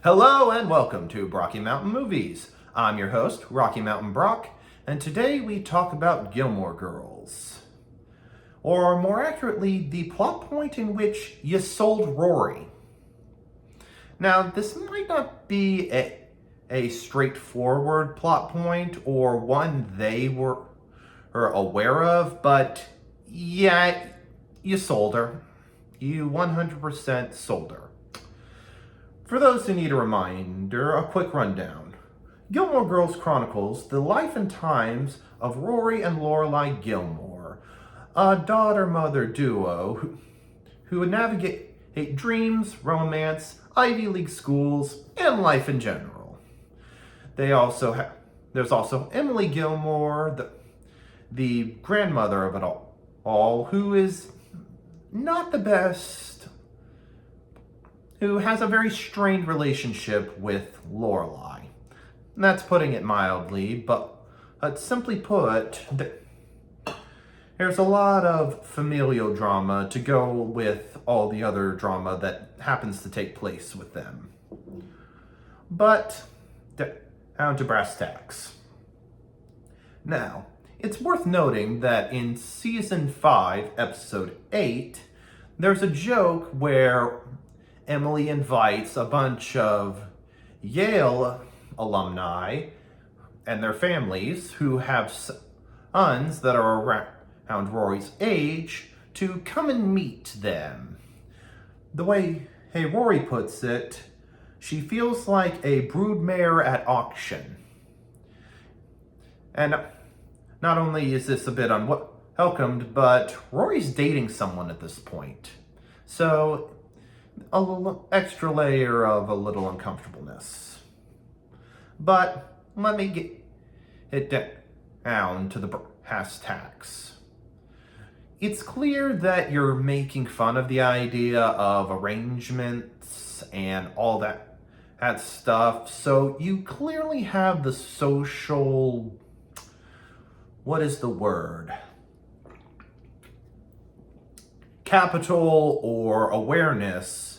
Hello and welcome to Rocky Mountain Movies. I'm your host, Rocky Mountain Brock, and today we talk about Gilmore Girls. Or more accurately, the plot point in which you sold Rory. Now, this might not be a straightforward plot point or one they were aware of, but yeah, you sold her. You 100% sold her. For those who need a reminder, a quick rundown. Gilmore Girls chronicles the life and times of Rory and Lorelai Gilmore, a daughter-mother duo who would navigate dreams, romance, Ivy League schools, and life in general. There's also Emily Gilmore, the grandmother of it all, who is not the best, who has a very strained relationship with Lorelai. That's putting it mildly, but simply put, there's a lot of familial drama to go with all the other drama that happens to take place with them. But down to brass tacks. Now, it's worth noting that in Season 5, Episode 8, there's a joke where Emily invites a bunch of Yale alumni and their families who have sons that are around Rory's age to come and meet them. The way Rory puts it, she feels like a broodmare at auction. And not only is this a bit unwelcomed, but Rory's dating someone at this point. So a little extra layer of a little uncomfortableness. But let me get it down to the brass tacks. It's clear that you're making fun of the idea of arrangements and all that stuff, so you clearly have the social, what is the word? Capital or awareness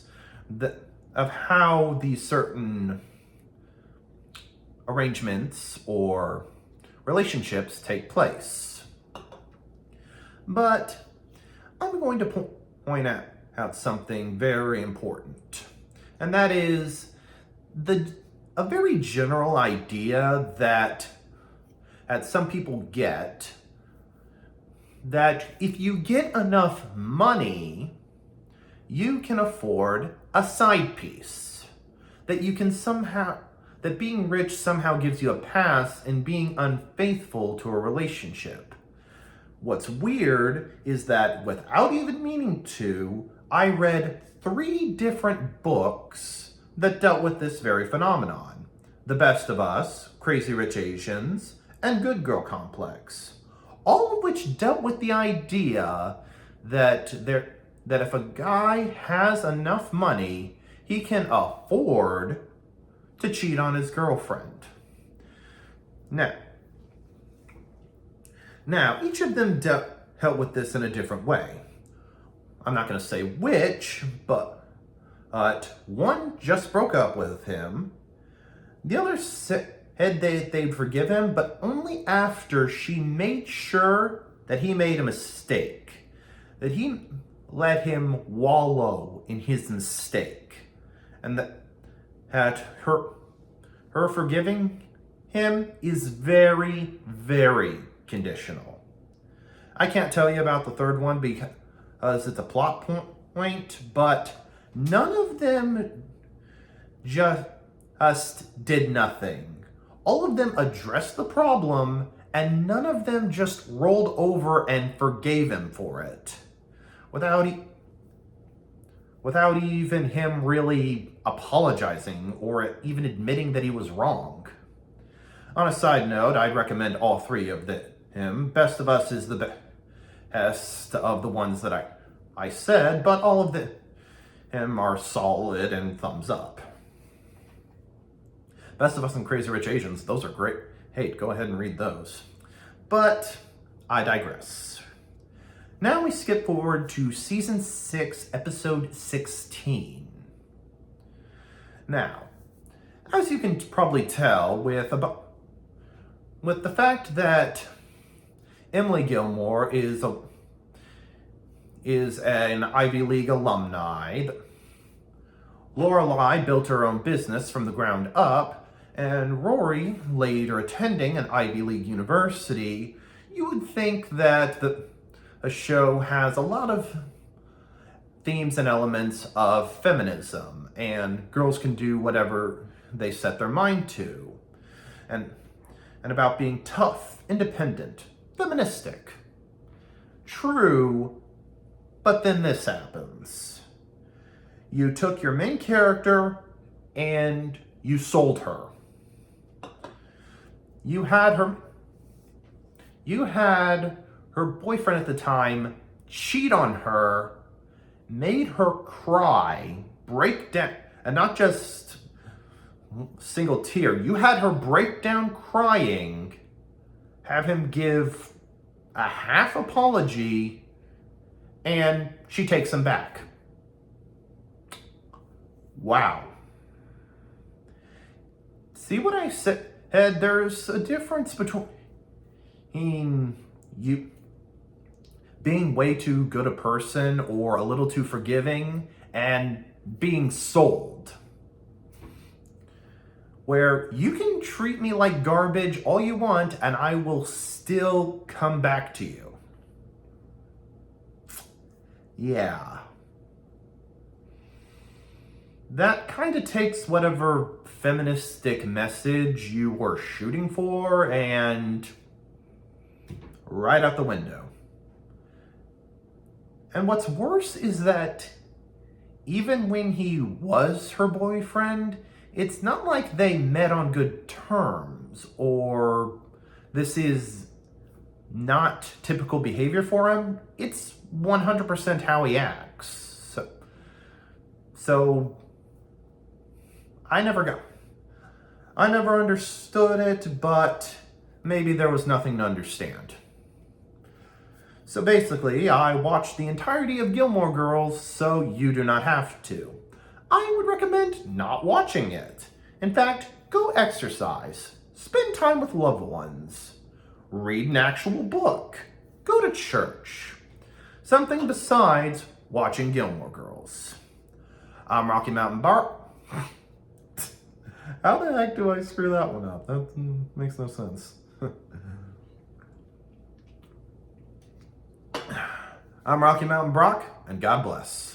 of how these certain arrangements or relationships take place. But I'm going to point out something very important, and that is a very general idea that some people get, that if you get enough money, you can afford a side piece. That being rich somehow gives you a pass in being unfaithful to a relationship. What's weird is that without even meaning to, I read 3 different books that dealt with this very phenomenon. The Best of Us, Crazy Rich Asians, and Good Girl Complex. All of which dealt with the idea that if a guy has enough money, he can afford to cheat on his girlfriend. Now, each of them dealt with this in a different way. I'm not going to say which, but one just broke up with him. The other said they'd forgive him, but only after she made sure that he made a mistake, that he let him wallow in his mistake, and that her forgiving him is very, very conditional. I can't tell you about the third one because it's a plot point, but none of them just did nothing. All of them addressed the problem, and none of them just rolled over and forgave him for it. Without even him really apologizing or even admitting that he was wrong. On a side note, I'd recommend all 3 of him. Best of Us is the best of the ones that I said, but all of them are solid and thumbs up. Best of Us and Crazy Rich Asians, those are great. Hey, go ahead and read those. But I digress. Now we skip forward to Season 6, Episode 16. Now, As you can probably tell with the fact that Emily Gilmore is an Ivy League alumni, Lorelai built her own business from the ground up, and Rory later attending an Ivy League university, you would think that a show has a lot of themes and elements of feminism, and girls can do whatever they set their mind to, and about being tough, independent, feministic. True, but then this happens. You took your main character and you sold her. You had her boyfriend at the time cheat on her, made her cry, break down, and not just single tear. You had her break down crying, have him give a half apology, and she takes him back. Wow. See what I said? There's a difference between you being way too good a person or a little too forgiving and being sold. Where you can treat me like garbage all you want and I will still come back to you. Yeah. That kind of takes whatever feministic message you were shooting for and right out the window. And what's worse is that even when he was her boyfriend, it's not like they met on good terms or this is not typical behavior for him. It's 100% how he acts. So I never understood it, but maybe there was nothing to understand. So basically, I watched the entirety of Gilmore Girls, so you do not have to. I would recommend not watching it. In fact, go exercise, spend time with loved ones, read an actual book, go to church. Something besides watching Gilmore Girls. I'm Rocky Mountain Bart. How the heck do I screw that one up? That makes no sense. I'm Rocky Mountain Brock, and God bless.